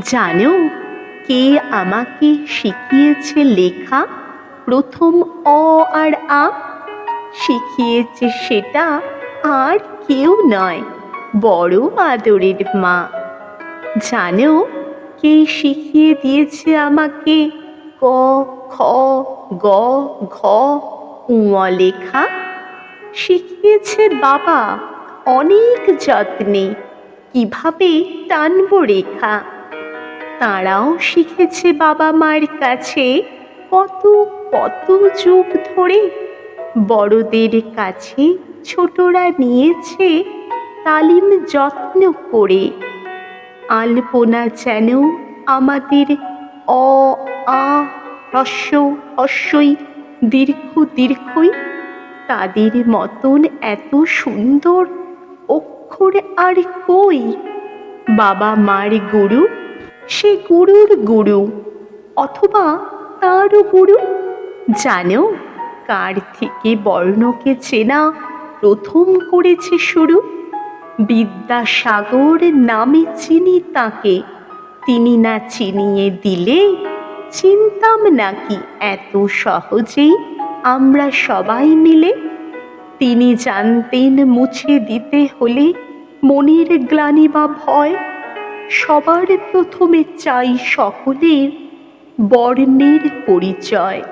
জানো কে আমাকে শিখিয়েছে লেখা? প্রথম অ আর আ শিখিয়েছে সেটা আর কেউ নয়, বড় আদরের মা। জানো কে শিখিয়ে দিয়েছে আমাকে ক, খ, গ, ঘ, ঙ লেখা? শিখিয়েছে বাবা অনেক যত্নে, কিভাবে টানব রেখা। তাঁরাও শিখেছে বাবা মার কাছে কত কত যুগ ধরে। বড়দের কাছে ছোটরা নিয়েছে তালিম যত্ন করে। আলপনা যেন আমাদের অ, আ, হ্রস্ব হস্যই, দীর্ঘ দীর্ঘই, তাদের মতন এত সুন্দর অক্ষর আর কই। বাবা মার গুরু, সে গুরুর গুরু অথবা তাঁরও গুরু। জানো কার থেকে বর্ণকে চেনা প্রথম করেছে শুরু? বিদ্যাসাগর নামে চিনি তাকে, তিনি না চিনিয়ে দিলে চিনতাম নাকি এত সহজেই আমরা সবাই মিলে। তিনি জানতেন মুছে দিতে হলে মনের গ্লানি বা ভয়, সবার প্রথমে চাই সকলের বর্ণের পরিচয়।